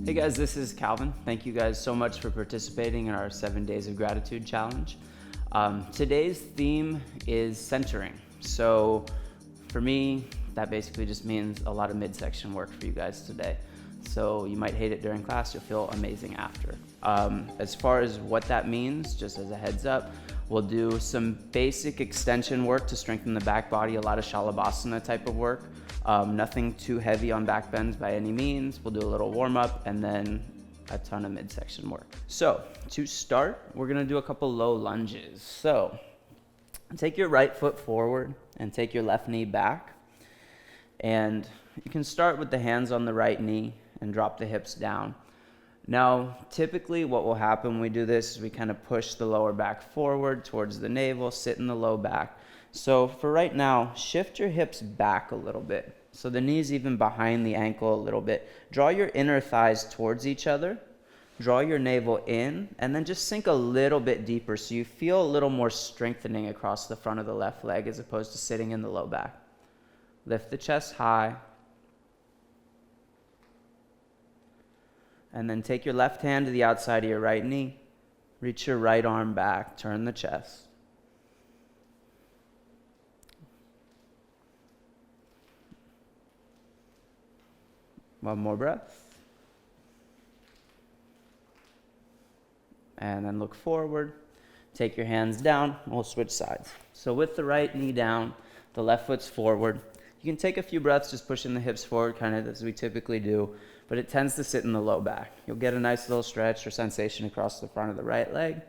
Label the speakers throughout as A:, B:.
A: Hey guys, this is Calvin. Thank you guys so much for participating in our 7 Days of Gratitude Challenge. Today's theme is centering. So for me, that basically just means a lot of midsection work for you guys today. So you might hate it during class, you'll feel amazing after. As far as what that means, just as a heads up, we'll do some basic extension work to strengthen the back body, a lot of Shalabhasana type of work. Nothing too heavy on back bends by any means. We'll do a little warm up and then a ton of midsection work. So to start, we're gonna do a couple low lunges. So take your right foot forward and take your left knee back. And you can start with the hands on the right knee and drop the hips down. Now, typically what will happen when we do this is we kind of push the lower back forward towards the navel, sit in the low back. So for right now, shift your hips back a little bit. So the knee's even behind the ankle a little bit. Draw your inner thighs towards each other. Draw your navel in, and then just sink a little bit deeper so you feel a little more strengthening across the front of the left leg as opposed to sitting in the low back. Lift the chest high. And then take your left hand to the outside of your right knee. Reach your right arm back. Turn the chest. One more breath. And then look forward. Take your hands down. We'll switch sides. So with the right knee down, the left foot's forward. You can take a few breaths just pushing the hips forward, kind of as we typically do, but it tends to sit in the low back. You'll get a nice little stretch or sensation across the front of the right leg.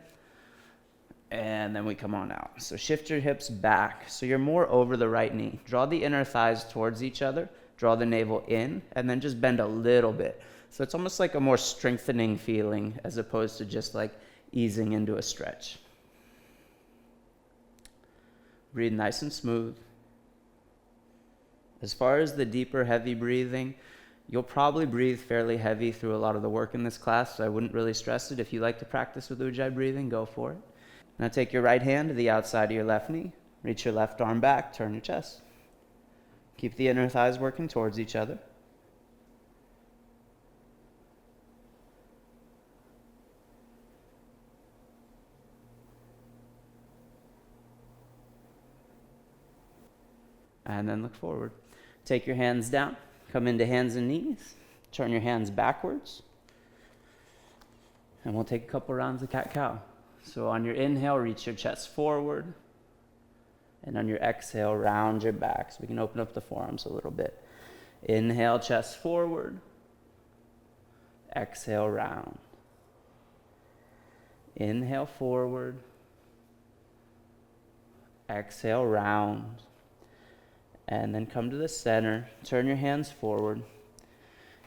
A: And then we come on out. So shift your hips back so you're more over the right knee. Draw the inner thighs towards each other. Draw the navel in, and then just bend a little bit. So it's almost like a more strengthening feeling as opposed to just like easing into a stretch. Breathe nice and smooth. As far as the deeper, heavy breathing, you'll probably breathe fairly heavy through a lot of the work in this class, so I wouldn't really stress it. If you like to practice with Ujjayi breathing, go for it. Now take your right hand to the outside of your left knee. Reach your left arm back, turn your chest. Keep the inner thighs working towards each other. And then look forward. Take your hands down, come into hands and knees. Turn your hands backwards. And we'll take a couple rounds of cat-cow. So on your inhale, reach your chest forward. And on your exhale, round your back. So we can open up the forearms a little bit. Inhale, chest forward. Exhale, round. Inhale, forward. Exhale, round. And then come to the center. Turn your hands forward.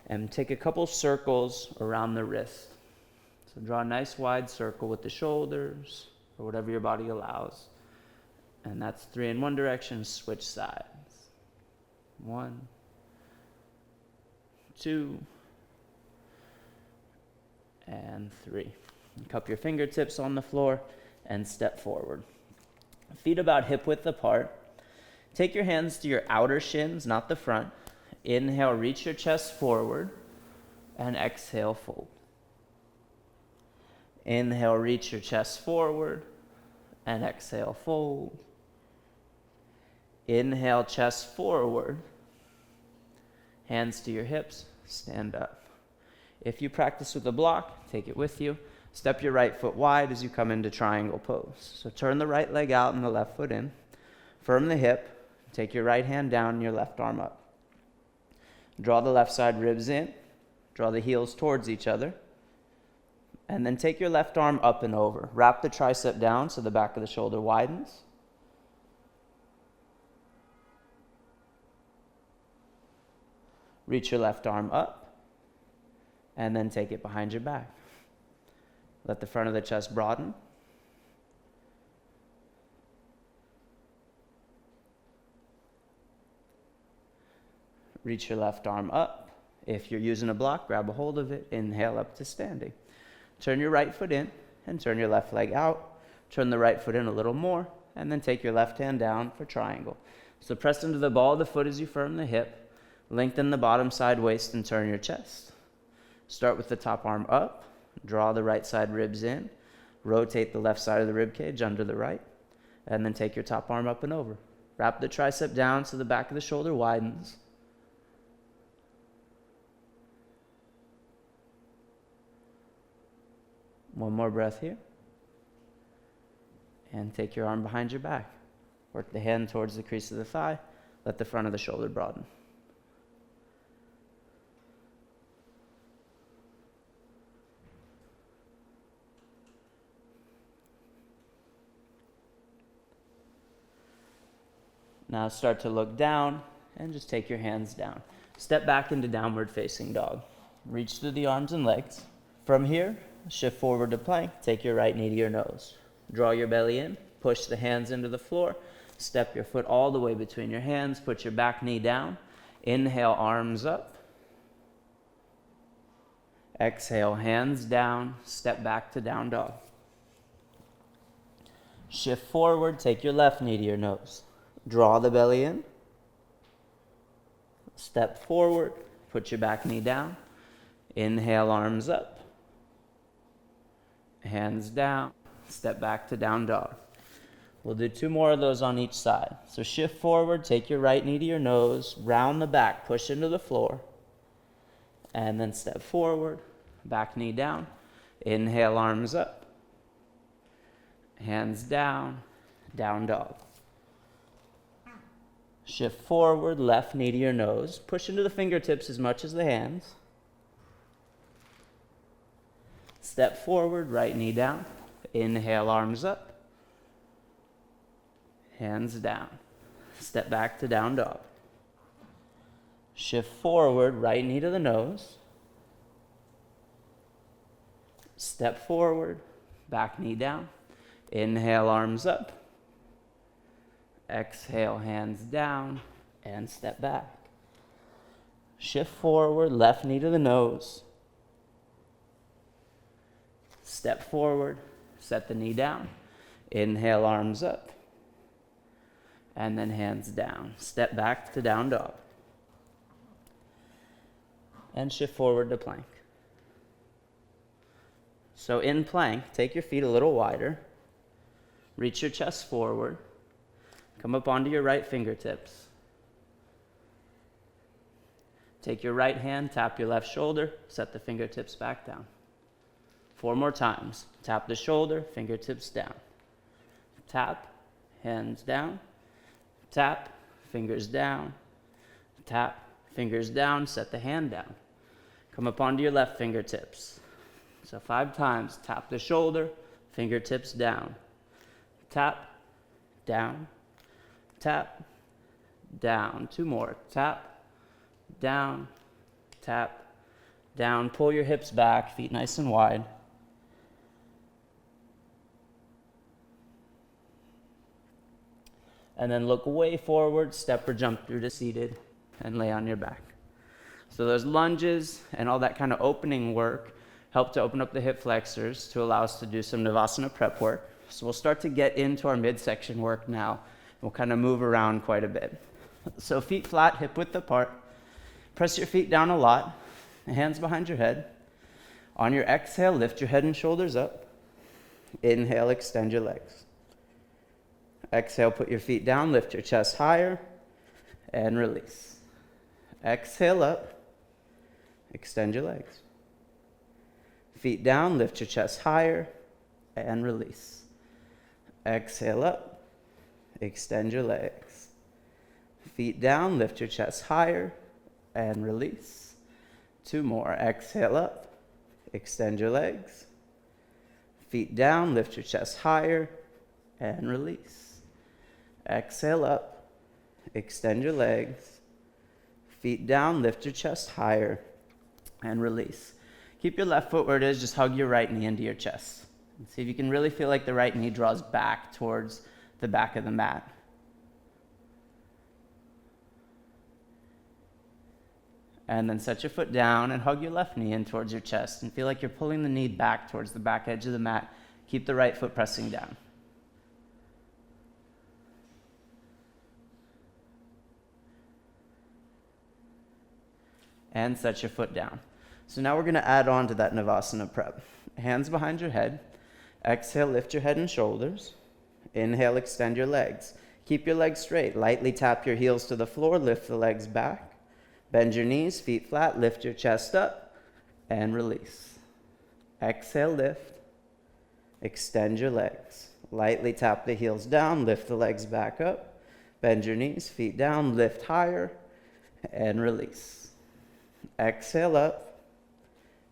A: And take a couple circles around the wrist. So draw a nice wide circle with the shoulders, or whatever your body allows. And that's 3 in one direction, switch sides. 1, 2, and 3. And cup your fingertips on the floor and step forward. Feet about hip width apart. Take your hands to your outer shins, not the front. Inhale, reach your chest forward, and exhale, fold. Inhale, reach your chest forward, and exhale, fold. Inhale, chest forward. Hands to your hips, stand up. If you practice with a block, take it with you. Step your right foot wide as you come into triangle pose. So turn the right leg out and the left foot in. Firm the hip. Take your right hand down and your left arm up. Draw the left side ribs in. Draw the heels towards each other. And then take your left arm up and over. Wrap the tricep down so the back of the shoulder widens. Reach your left arm up, and then take it behind your back. Let the front of the chest broaden. Reach your left arm up. If you're using a block, grab a hold of it. Inhale up to standing. Turn your right foot in and turn your left leg out. Turn the right foot in a little more, and then take your left hand down for triangle. So press into the ball of the foot as you firm the hip. Lengthen the bottom side waist and turn your chest. Start with the top arm up, draw the right side ribs in, rotate the left side of the rib cage under the right, and then take your top arm up and over. Wrap the tricep down so the back of the shoulder widens. One more breath here. And take your arm behind your back. Work the hand towards the crease of the thigh. Let the front of the shoulder broaden. Now start to look down and just take your hands down. Step back into downward facing dog. Reach through the arms and legs. From here, shift forward to plank. Take your right knee to your nose. Draw your belly in. Push the hands into the floor. Step your foot all the way between your hands. Put your back knee down. Inhale, arms up. Exhale, hands down. Step back to down dog. Shift forward. Take your left knee to your nose. Draw the belly in. Step forward. Put your back knee down. Inhale, arms up. Hands down. Step back to down dog. We'll do 2 more of those on each side. So shift forward, take your right knee to your nose, round the back, push into the floor, and then step forward, back knee down. Inhale, arms up. Hands down, down dog. Shift forward, left knee to your nose. Push into the fingertips as much as the hands. Step forward, right knee down. Inhale, arms up. Hands down. Step back to down dog. Shift forward, right knee to the nose. Step forward, back knee down. Inhale, arms up. Exhale, hands down, and step back. Shift forward, left knee to the nose. Step forward, set the knee down. Inhale, arms up. And then hands down. Step back to down dog. And shift forward to plank. So in plank, take your feet a little wider. Reach your chest forward. Come up onto your right fingertips. Take your right hand, tap your left shoulder, set the fingertips back down. 4 more times. Tap the shoulder, fingertips down. Tap, hands down. Tap, fingers down. Tap, fingers down, set the hand down. Come up onto your left fingertips. So 5 times. Tap the shoulder, fingertips down. Tap, down. Tap, down. 2 more. Tap, down, tap, down. Pull your hips back, feet nice and wide. And then look way forward, step or jump through to seated, and lay on your back. So those lunges and all that kind of opening work help to open up the hip flexors to allow us to do some Navasana Prep work. So we'll start to get into our midsection work now. We'll kind of move around quite a bit. So feet flat, hip width apart. Press your feet down a lot, hands behind your head. On your exhale, lift your head and shoulders up. Inhale, extend your legs. Exhale, put your feet down, lift your chest higher, and release. Exhale up, extend your legs. Feet down, lift your chest higher, and release. Exhale up, extend your legs. Feet down, lift your chest higher, and release. 2 more. Exhale up, extend your legs. Feet down, lift your chest higher, and release. Exhale up, extend your legs. Feet down, lift your chest higher, and release. Keep your left foot where it is, just hug your right knee into your chest. And see if you can really feel like the right knee draws back towards the back of the mat. And then set your foot down and hug your left knee in towards your chest and feel like you're pulling the knee back towards the back edge of the mat. Keep the right foot pressing down. And set your foot down. So now we're going to add on to that Navasana Prep. Hands behind your head. Exhale, lift your head and shoulders. Inhale, extend your legs. Keep your legs straight. Lightly tap your heels to the floor. Lift the legs back. Bend your knees, feet flat. Lift your chest up and release. Exhale, lift. Extend your legs. Lightly tap the heels down. Lift the legs back up. Bend your knees, feet down. Lift higher and release. Exhale up.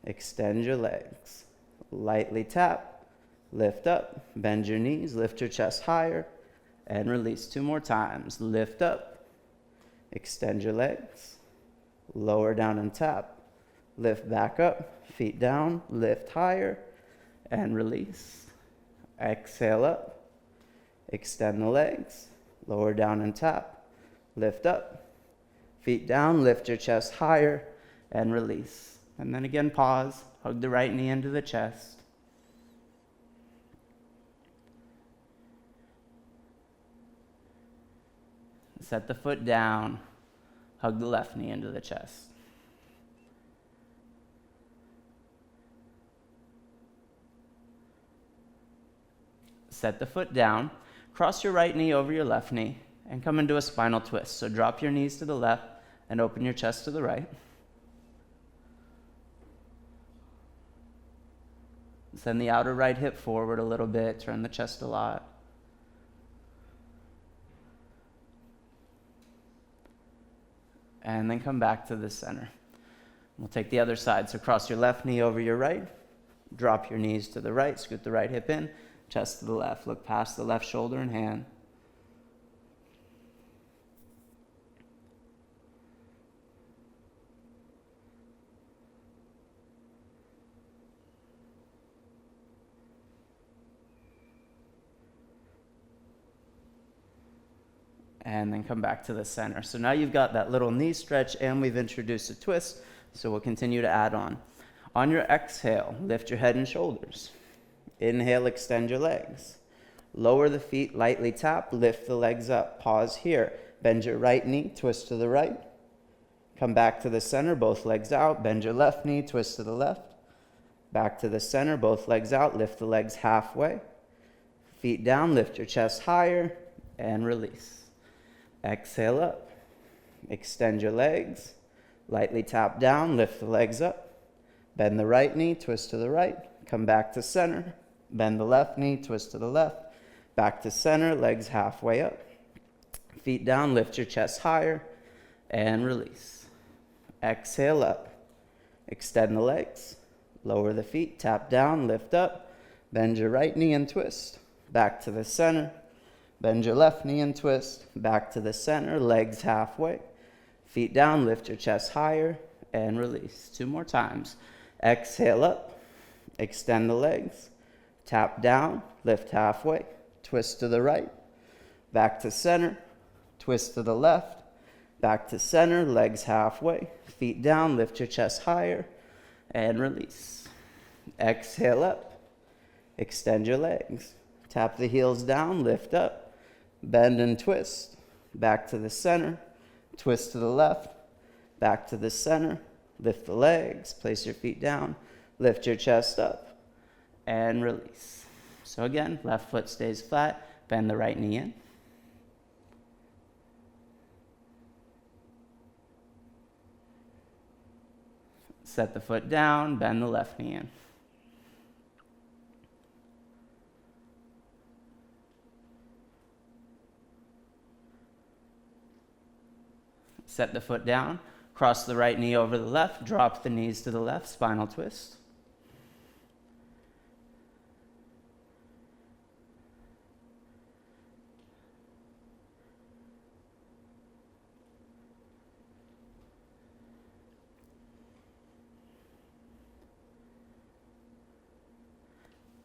A: Extend your legs. Lightly tap. Lift up. Bend your knees. Lift your chest higher and release. 2 more times. Lift up. Extend your legs. Lower down and tap. Lift back up. Feet down. Lift higher and release. Exhale up. Extend the legs. Lower down and tap. Lift up. Feet down. Lift your chest higher and release. And then again, pause. Hug the right knee into the chest. Set the foot down. Hug the left knee into the chest. Set the foot down. Cross your right knee over your left knee and come into a spinal twist. So drop your knees to the left and open your chest to the right. Send the outer right hip forward a little bit. Turn the chest a lot. And then come back to the center. We'll take the other side. So cross your left knee over your right. Drop your knees to the right. Scoot the right hip in. Chest to the left. Look past the left shoulder and hand. And then come back to the center. So now you've got that little knee stretch and we've introduced a twist. So we'll continue to add on. On your exhale, lift your head and shoulders. Inhale, extend your legs. Lower the feet, lightly tap, lift the legs up. Pause here. Bend your right knee, twist to the right. Come back to the center, both legs out. Bend your left knee, twist to the left. Back to the center, both legs out. Lift the legs halfway. Feet down, lift your chest higher and release. Exhale up. Extend your legs. Lightly tap down, lift the legs up. Bend the right knee, twist to the right. Come back to center. Bend the left knee, twist to the left. Back to center, legs halfway up. Feet down, lift your chest higher and release. Exhale up. Extend the legs. Lower the feet, tap down, lift up. Bend your right knee and twist. Back to the center. Bend your left knee and twist. Back to the center, legs halfway. Feet down, lift your chest higher and release. 2 more times. Exhale up. Extend the legs. Tap down, lift halfway. Twist to the right. Back to center. Twist to the left. Back to center, legs halfway. Feet down, lift your chest higher and release. Exhale up. Extend your legs. Tap the heels down, lift up. Bend and twist. Back to the center. Twist to the left. Back to the center. Lift the legs. Place your feet down. Lift your chest up. And release. So again, left foot stays flat. Bend the right knee in. Set the foot down. Bend the left knee in. Set the foot down, cross the right knee over the left, drop the knees to the left, spinal twist.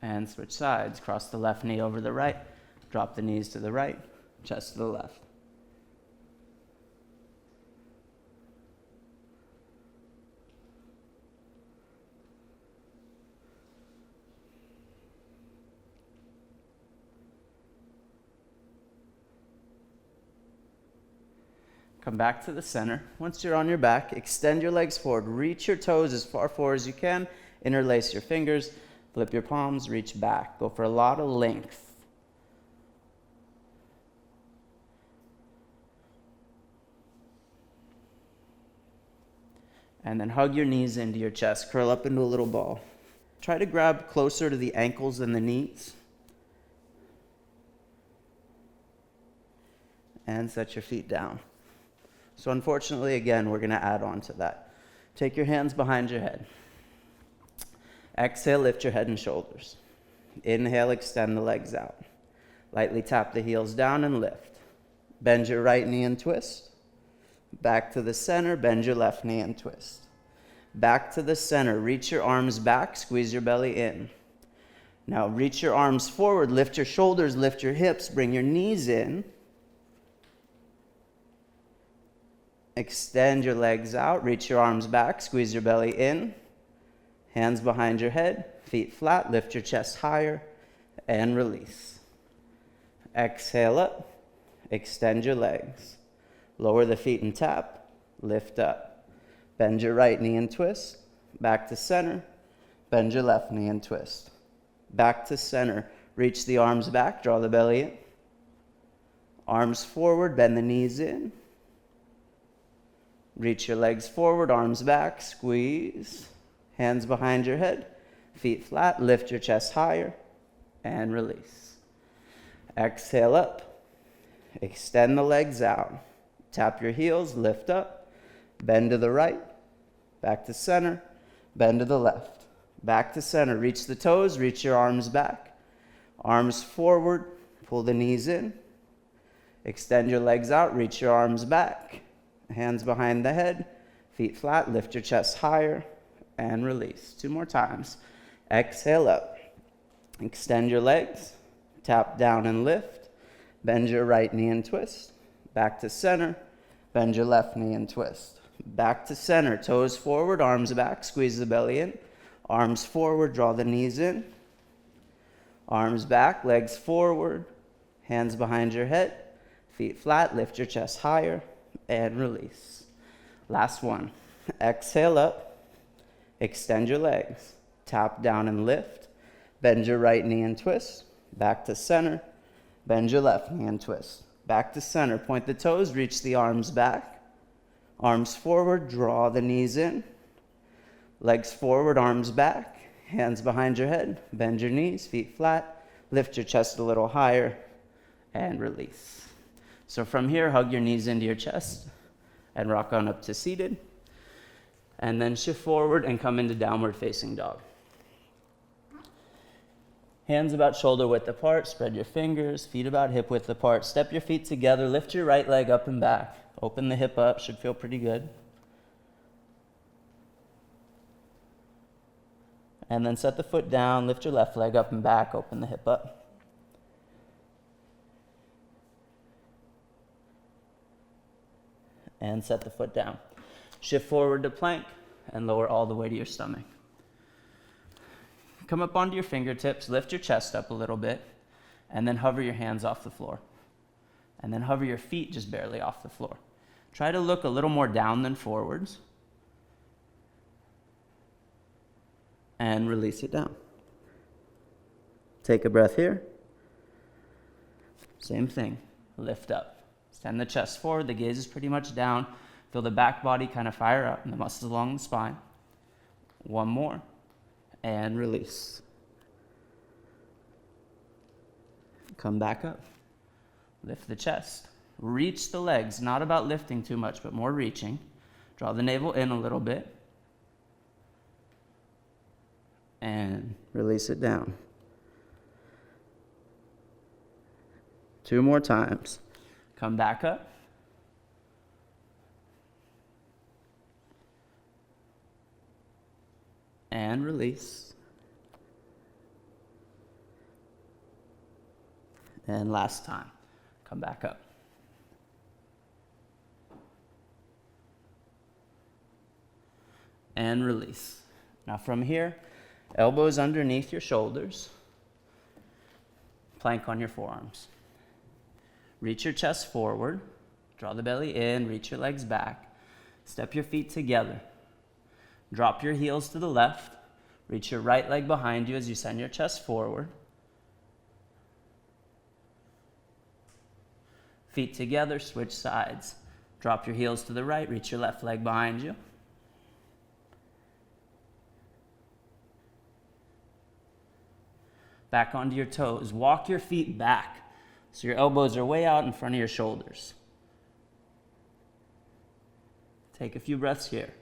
A: And switch sides, cross the left knee over the right, drop the knees to the right, chest to the left. Come back to the center. Once you're on your back, extend your legs forward. Reach your toes as far forward as you can. Interlace your fingers. Flip your palms. Reach back. Go for a lot of length. And then hug your knees into your chest. Curl up into a little ball. Try to grab closer to the ankles than the knees. And set your feet down. So unfortunately, again, we're going to add on to that. Take your hands behind your head. Exhale, lift your head and shoulders. Inhale, extend the legs out. Lightly tap the heels down and lift. Bend your right knee and twist. Back to the center, bend your left knee and twist. Back to the center, reach your arms back, squeeze your belly in. Now reach your arms forward, lift your shoulders, lift your hips, bring your knees in. Extend your legs out, reach your arms back, squeeze your belly in. Hands behind your head, feet flat, lift your chest higher, and release. Exhale up, extend your legs. Lower the feet and tap, lift up. Bend your right knee and twist, back to center. Bend your left knee and twist. Back to center, reach the arms back, draw the belly in. Arms forward, bend the knees in. Reach your legs forward, arms back, squeeze. Hands behind your head, feet flat, lift your chest higher, and release. Exhale up, extend the legs out. Tap your heels, lift up, bend to the right, back to center, bend to the left. Back to center, reach the toes, reach your arms back. Arms forward, pull the knees in. Extend your legs out, reach your arms back. Hands behind the head, feet flat, lift your chest higher, and release. 2 more times. Exhale up. Extend your legs, tap down and lift. Bend your right knee and twist. Back to center, bend your left knee and twist. Back to center, toes forward, arms back, squeeze the belly in. Arms forward, draw the knees in. Arms back, legs forward, hands behind your head, feet flat, lift your chest higher, and release. Last one. Exhale up, extend your legs, tap down and lift. Bend your right knee and twist, back to center. Bend your left knee and twist. Back to center, point the toes, reach the arms back. Arms forward, draw the knees in. Legs forward, arms back. Hands behind your head, bend your knees, feet flat. Lift your chest a little higher, and release. So from here, hug your knees into your chest and rock on up to seated. And then shift forward and come into downward facing dog. Hands about shoulder width apart, spread your fingers, feet about hip width apart. Step your feet together, lift your right leg up and back. Open the hip up, should feel pretty good. And then set the foot down, lift your left leg up and back, open the hip up. And set the foot down. Shift forward to plank and lower all the way to your stomach. Come up onto your fingertips, lift your chest up a little bit, and then hover your hands off the floor. And then hover your feet just barely off the floor. Try to look a little more down than forwards. And release it down. Take a breath here. Same thing, lift up. Send the chest forward, the gaze is pretty much down. Feel the back body kind of fire up and the muscles along the spine. 1 more, and release. Come back up. Lift the chest. Reach the legs, not about lifting too much, but more reaching. Draw the navel in a little bit. And release it down. 2 more times. Come back up. And release. And last time. Come back up. And release. Now from here, elbows underneath your shoulders. Plank on your forearms. Reach your chest forward. Draw the belly in, reach your legs back. Step your feet together. Drop your heels to the left. Reach your right leg behind you as you send your chest forward. Feet together, switch sides. Drop your heels to the right, reach your left leg behind you. Back onto your toes. Walk your feet back so your elbows are way out in front of your shoulders. Take a few breaths here.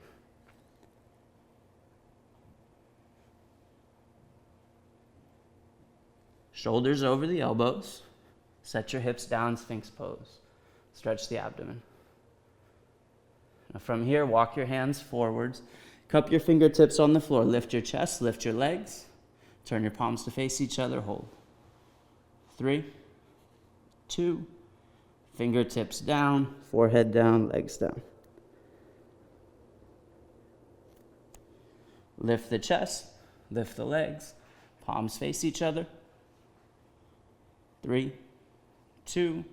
A: Shoulders over the elbows. Set your hips down, Sphinx pose. Stretch the abdomen. Now from here, walk your hands forwards. Cup your fingertips on the floor. Lift your chest, lift your legs. Turn your palms to face each other, hold. 3, 2, fingertips down, forehead down, legs down. Lift the chest, lift the legs, palms face each other. 3, 2,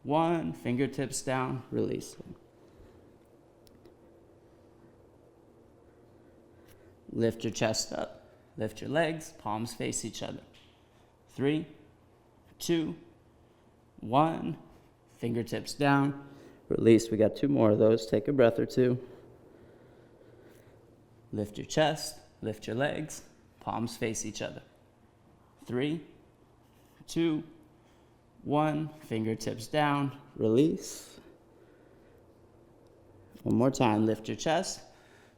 A: 1, fingertips down, release. Lift your chest up. Lift your legs, palms face each other. 3, 2, 1, fingertips down, release. We got 2 more of those. Take a breath or 2. Lift your chest, lift your legs, palms face each other. 3, 2, 1, fingertips down, release. One more time. Lift your chest,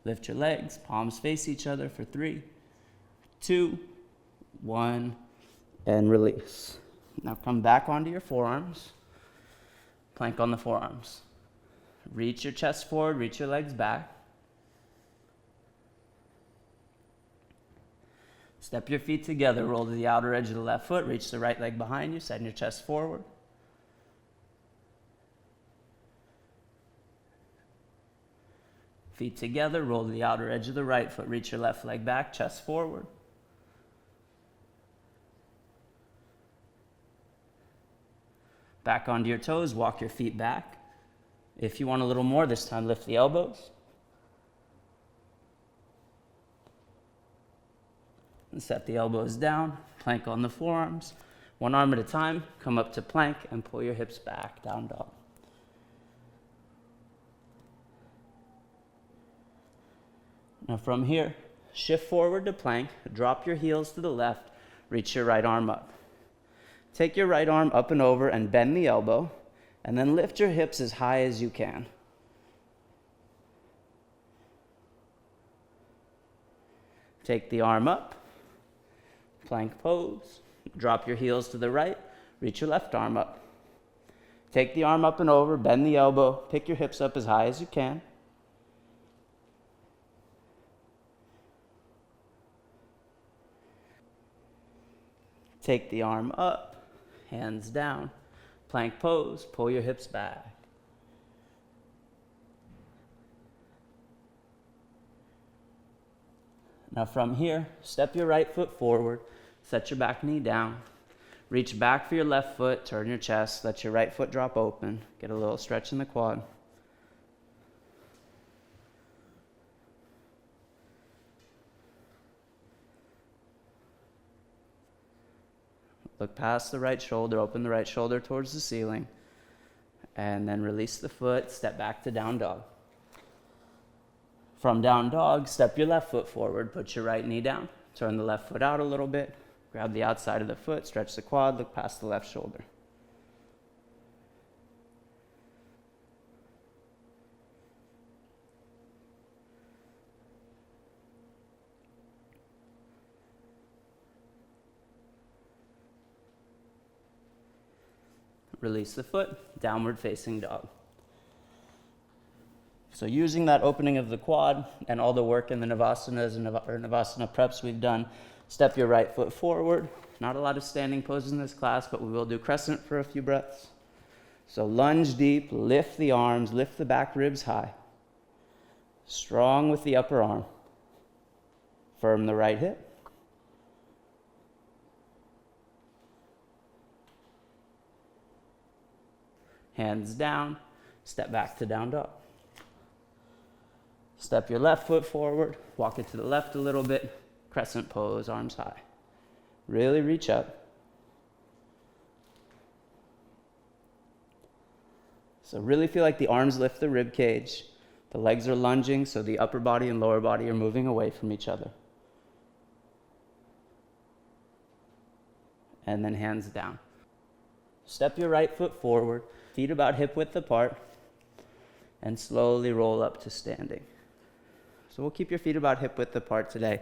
A: lift your legs, palms face each other for 3, 2, 1, and release. Now come back onto your forearms. Plank on the forearms. Reach your chest forward, reach your legs back. Step your feet together, roll to the outer edge of the left foot, reach the right leg behind you, send your chest forward. Feet together, roll to the outer edge of the right foot, reach your left leg back, chest forward. Back onto your toes, walk your feet back. If you want a little more, this time lift the elbows. And set the elbows down, plank on the forearms. One arm at a time, come up to plank and pull your hips back, down dog. Now from here, shift forward to plank, drop your heels to the left, reach your right arm up. Take your right arm up and over and bend the elbow, and then lift your hips as high as you can. Take the arm up, plank pose, drop your heels to the right, reach your left arm up. Take the arm up and over, bend the elbow, pick your hips up as high as you can. Take the arm up, hands down, plank pose, pull your hips back. Now from here, step your right foot forward, set your back knee down, reach back for your left foot, turn your chest, let your right foot drop open, get a little stretch in the quad. Look past the right shoulder, open the right shoulder towards the ceiling, and then release the foot, step back to down dog. From down dog, step your left foot forward, put your right knee down, turn the left foot out a little bit, grab the outside of the foot, stretch the quad, look past the left shoulder. Release the foot, downward facing dog. So using that opening of the quad and all the work in the Navasanas and Navasana Preps we've done, step your right foot forward. Not a lot of standing poses in this class, but we will do crescent for a few breaths. So lunge deep, lift the arms, lift the back ribs high. Strong with the upper arm. Firm the right hip. hands down, step back to down dog. Step your left foot forward, walk it to the left a little bit, crescent pose, arms high. Really reach up. So really feel like the arms lift the rib cage. The legs are lunging, so the upper body and lower body are moving away from each other. And then hands down. Step your right foot forward, feet about hip width apart, and slowly roll up to standing. So we'll keep your feet about hip width apart today.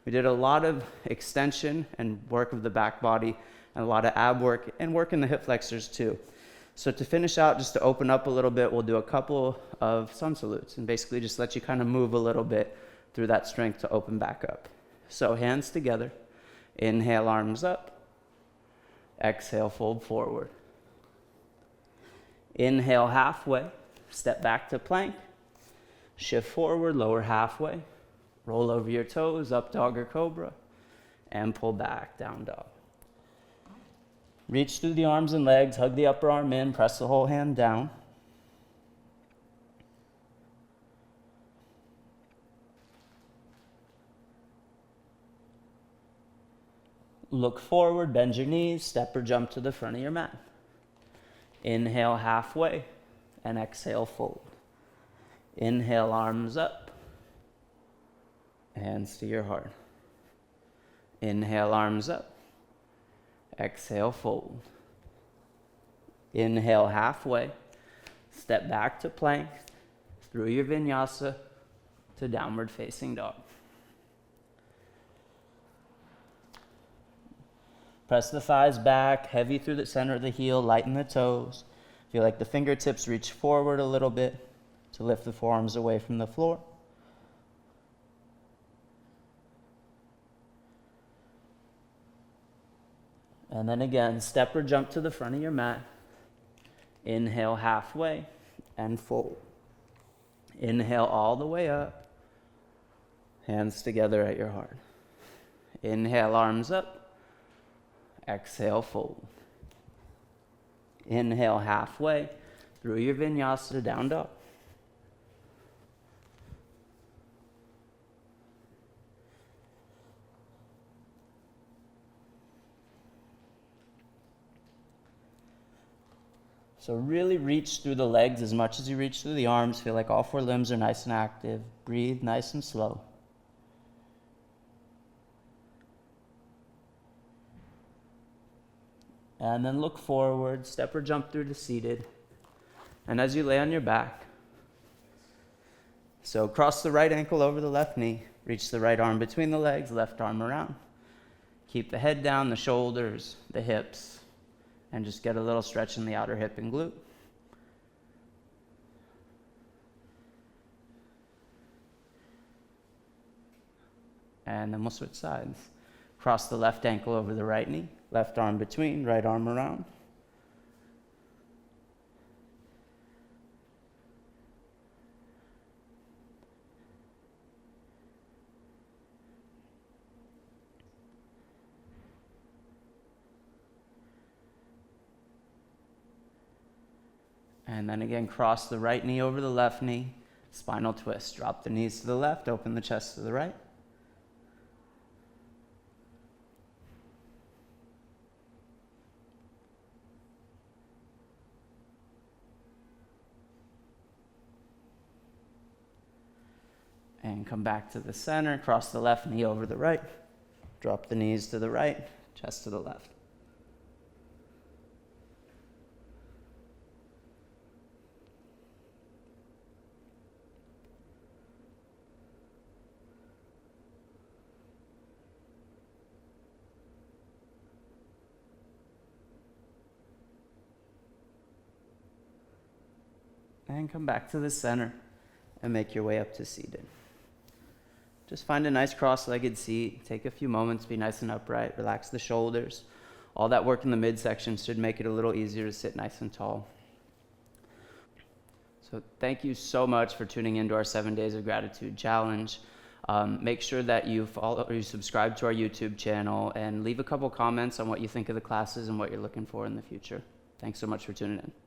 A: We did a lot of extension and work of the back body, and a lot of ab work, and work in the hip flexors too. So to finish out, just to open up a little bit, we'll do a couple of sun salutes, and basically just let you kind of move a little bit through that strength to open back up. So hands together, inhale, arms up, exhale, fold forward. Inhale halfway, step back to plank, shift forward, lower halfway, roll over your toes, up dog or cobra, and pull back, down dog. Reach through the arms and legs, hug the upper arm in, press the whole hand down. Look forward, bend your knees, step or jump to the front of your mat. Inhale halfway, and exhale, fold. Inhale, arms up, hands to your heart. Inhale, arms up. Exhale, fold. Inhale halfway, step back to plank, through your vinyasa to downward facing dog. Press the thighs back, heavy through the center of the heel, lighten the toes. Feel like the fingertips reach forward a little bit to lift the forearms away from the floor. And then again, step or jump to the front of your mat. Inhale halfway and fold. Inhale all the way up. Hands together at your heart. Inhale, arms up. Exhale, fold. Inhale halfway through your vinyasa, down dog. So really reach through the legs as much as you reach through the arms. Feel like all four limbs are nice and active. Breathe nice and slow. And then look forward, step or jump through to seated. And as you lay on your back, so cross the right ankle over the left knee, reach the right arm between the legs, left arm around. Keep the head down, the shoulders, the hips, and just get a little stretch in the outer hip and glute. And then we'll switch sides. Cross the left ankle over the right knee, left arm between, right arm around. And then again, cross the right knee over the left knee, spinal twist. Drop the knees to the left, open the chest to the right. And come back to the center, cross the left knee over the right. Drop the knees to the right, chest to the left. And come back to the center and make your way up to seated. Just find a nice cross-legged seat. Take a few moments, be nice and upright, relax the shoulders. All that work in the midsection should make it a little easier to sit nice and tall. So thank you so much for tuning into our 7 Days of Gratitude Challenge. Make sure that you subscribe to our YouTube channel and leave a couple comments on what you think of the classes and what you're looking for in the future. Thanks so much for tuning in.